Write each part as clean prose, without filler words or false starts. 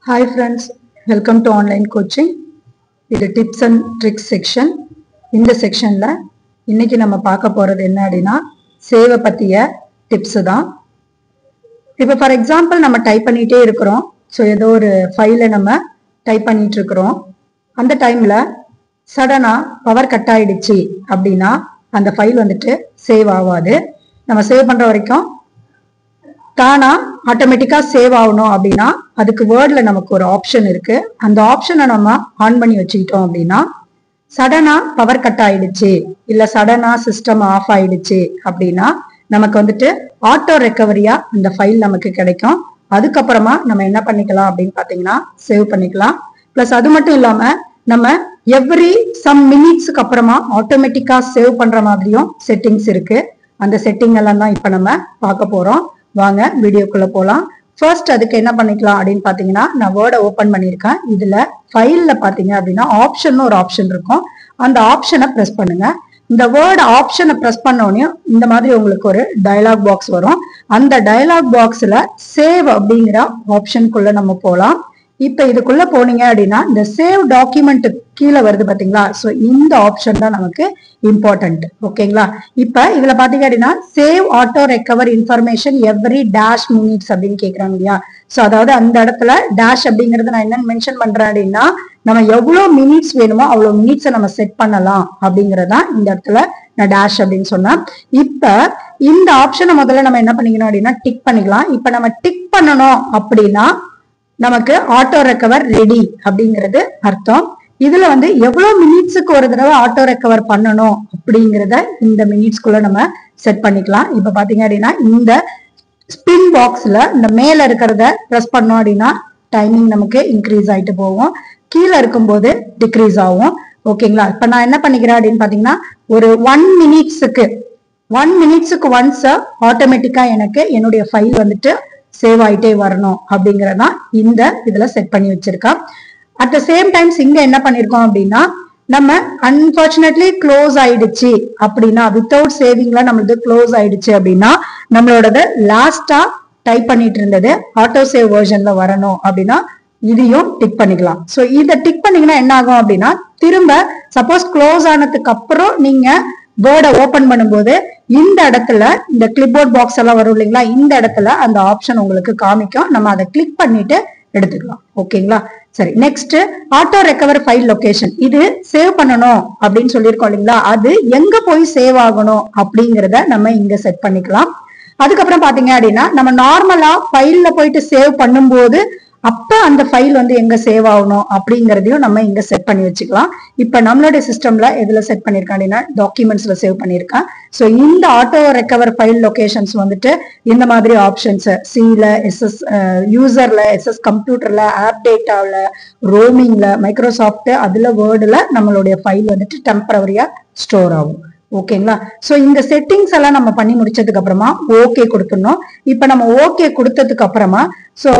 Hi friends, welcome to online coaching. இது tips and tricks section. இந்த செக்ஷன்ல இன்னைக்கு நம்ம பார்க்க போறது என்ன அப்படின்னா சேவை பத்திய டிப்ஸ் தான். இப்போ ஃபார் எக்ஸாம்பிள் நம்ம டைப் பண்ணிட்டே இருக்கிறோம். ஸோ ஏதோ ஒரு ஃபைலை நம்ம டைப் பண்ணிட்டு இருக்கிறோம். அந்த டைம்ல சடனா பவர் கட் ஆயிடுச்சு அப்படின்னா அந்த ஃபைல் வந்துட்டு சேவ் ஆகாது. நம்ம சேவ் பண்ற வரைக்கும் தானா ஆட்டோமேட்டிக்கா சேவ் ஆகணும் அப்படின்னா அதுக்கு வேர்ட்ல நமக்கு ஒரு ஆப்ஷன் இருக்கு. அந்த ஆப்ஷனை நம்ம ஆன் பண்ணி வச்சுக்கிட்டோம் அப்படின்னா சடனா பவர் கட் ஆயிடுச்சு இல்ல சடனா சிஸ்டம் ஆஃப் ஆயிடுச்சு அப்படின்னா நமக்கு வந்துட்டு ஆட்டோ ரெக்கவரியா அந்த ஃபைல் நமக்கு கிடைக்கும். அதுக்கப்புறமா நம்ம என்ன பண்ணிக்கலாம் அப்படின்னு பாத்தீங்கன்னா சேவ் பண்ணிக்கலாம். பிளஸ் அது மட்டும் இல்லாம நம்ம எவ்ரி சம் மினிட்ஸ்க்கு அப்புறமா ஆட்டோமேட்டிக்கா சேவ் பண்ற மாதிரியும் செட்டிங்ஸ் இருக்கு. அந்த செட்டிங் எல்லாம் தான் இப்ப நம்ம பார்க்க போறோம். வாங்க வீடியோக்குள்ள போலாம். ஃபர்ஸ்ட் அதுக்கு என்ன பண்ணிக்கலாம் அப்படின்னு பாத்தீங்கன்னா நான் வேர்டை ஓபன் பண்ணிருக்கேன். இதுல ஃபைல்ல பாத்தீங்க அப்படின்னா ஆப்ஷன் ஒரு ஆப்ஷன் இருக்கும். அந்த ஆப்ஷனை பிரஸ் பண்ணுங்க. இந்த வேர்ட் ஆப்ஷனை பிரஸ் பண்ண உடனே இந்த மாதிரி உங்களுக்கு ஒரு டயலாக் பாக்ஸ் வரும். அந்த டயலாக் பாக்ஸ்ல சேவ் அப்படிங்கிற ஆப்ஷனுக்குள்ள நம்ம போலாம். இப்ப இதுக்குள்ள போனீங்க அப்படின்னா இந்த சேவ் டாக்குமெண்ட் கீழே வருது பாத்தீங்களா? சோ இந்த ஆப்ஷன் தான் நமக்கு இம்பார்ட்டன்ட். ஓகேங்களா? இப்ப இதுல பாத்தீங்க அப்படின்னா save auto recover information every dash minutes அப்படின்னு கேக்குறாங்க இல்லையா? சோ அதாவது அந்த இடத்துல டேஷ் அப்படிங்கறது நான் என்னன்னு மென்ஷன் பண்றேன் அப்படின்னா நம்ம எவ்வளவு மினிட்ஸ் வேணுமோ அவ்வளவு மினிட்ஸை நம்ம செட் பண்ணலாம் அப்படிங்கறதா இந்த இடத்துல நான் டேஷ் அப்படின்னு சொன்னேன். இப்ப இந்த ஆப்ஷனை முதல்ல நம்ம என்ன பண்ணிக்கணும் அப்படின்னா டிக் பண்ணிக்கலாம். இப்ப நம்ம டிக் பண்ணணும் அப்படின்னா நமக்கு ஆட்டோ ரெக்கவர் ரெடி அப்படிங்கிறது அர்த்தம். இதுல வந்து எவ்வளவு மினிட்ஸுக்கு ஒரு தடவை ஆட்டோ ரெக்கவர் பண்ணணும் அப்படிங்கிறத இந்த மினிட்ஸ்குள்ள நம்ம செட் பண்ணிக்கலாம். இப்ப பாத்தீங்க அப்படின்னா இந்த ஸ்பின் பாக்ஸ்ல இந்த மேல இருக்கிறத பிரஸ் பண்ணோம் அப்படின்னா டைமிங் நமக்கு இன்க்ரீஸ் ஆயிட்டு போகும். கீழே இருக்கும்போது டிக்ரீஸ் ஆகும். ஓகேங்களா? இப்ப நான் என்ன பண்ணிக்கிறேன் அப்படின்னு பாத்தீங்கன்னா ஒரு 1 மினிட்ஸுக்கு ஒன்ஸ் ஆட்டோமேட்டிக்கா எனக்கு என்னுடைய ஃபைல் வந்துட்டு சேவ் ஆயிட்டே வரணும் அப்படிங்கறதா இந்த இதுல செட் பண்ணி வச்சிருக்கேன். அட் த சேம் டைம்ஸ் இங்க என்ன பண்ணிருக்கோம் அப்படின்னா நம்ம அன்பார்ச்சுனேட்லி க்ளோஸ் ஆயிடுச்சு அப்படின்னா வித்தவுட் சேவிங்ல நம்மளுக்கு க்ளோஸ் ஆயிடுச்சு அப்படின்னா நம்மளோடது லாஸ்டா டைப் பண்ணிட்டு இருந்தது ஆட்டோ சேவ் வெர்ஷன்ல வரணும் அப்படின்னா இதையும் டிக் பண்ணிக்கலாம். சோ இதை டிக் பண்ணீங்கன்னா என்ன ஆகும் அப்படின்னா திரும்ப சப்போஸ் க்ளோஸ் ஆனதுக்கு அப்புறம் நீங்க வேர்டை ஓபன் பண்ணும்போது இந்த இடத்துல இந்த கிளிப்போர்ட் பாக்ஸ் எல்லாம் வரும் இல்லைங்களா? இந்த இடத்துல அந்த ஆப்ஷன் உங்களுக்கு காமிக்கும். நம்ம அதை கிளிக் பண்ணிட்டு எடுத்துக்கலாம். ஓகேங்களா? சரி, next auto recover file location. இது சேவ் பண்ணணும் அப்படின்னு சொல்லியிருக்கோம் இல்லைங்களா? அது எங்க போய் சேவ் ஆகணும் அப்படிங்கறத நம்ம இங்க செட் பண்ணிக்கலாம். அதுக்கப்புறம் பாத்தீங்க அப்படின்னா நம்ம நார்மலா ஃபைல்ல போயிட்டு சேவ் பண்ணும்போது அப்ப அந்த ஃபைல் வந்து எங்க சேவ் ஆகணும் அப்படிங்கறதையும் நம்ம இங்க செட் பண்ணி வச்சுக்கலாம். இப்ப நம்மளுடைய சிஸ்டம்ல எதுல செட் பண்ணிருக்கேன் அப்படின்னா டாக்குமெண்ட்ஸ்ல சேவ் பண்ணிருக்கேன். சோ இந்த ஆட்டோ ரெக்கவர் ஃபைல் லொகேஷன்ஸ் வந்துட்டு இந்த மாதிரி ஆப்ஷன்ஸ் சில எஸ்எஸ் யூசர்ல எஸ்எஸ் கம்ப்யூட்டர்ல ஆப் டேட்டாவில் ரோமிங்ல மைக்ரோசாஃப்ட் அதுல வேர்டுல நம்மளுடைய ஃபைல் வந்துட்டு டெம்பரவரியா ஸ்டோர் ஆகும். ஓகேங்களா? சோ இந்த செட்டிங்ஸ் எல்லாம் நம்ம பண்ணி முடிச்சதுக்கு அப்புறமா ஓகே கொடுத்துடணும். இப்ப நம்ம ஓகே கொடுத்ததுக்கு அப்புறமா சோ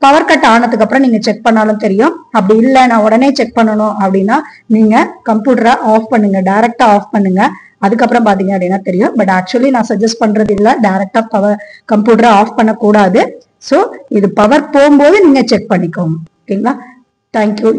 பவர் கட் ஆனதுக்கு அப்புறம் நீங்க செக் பண்ணாலும் தெரியும். அப்படி இல்லை நான் உடனே செக் பண்ணணும் அப்படின்னா நீங்க கம்ப்யூட்டரை ஆஃப் பண்ணுங்க, டைரக்டா ஆஃப் பண்ணுங்க. அதுக்கப்புறம் பாத்தீங்க அப்படின்னா தெரியும். பட் ஆக்சுவலி நான் சஜஸ்ட் பண்றது இல்ல, டைரக்டா பவர் கம்ப்யூட்டரை ஆஃப் பண்ணக்கூடாது. சோ இது பவர் போகும்போது நீங்க செக் பண்ணிக்கோங்க. ஓகேங்களா? தேங்க்யூ.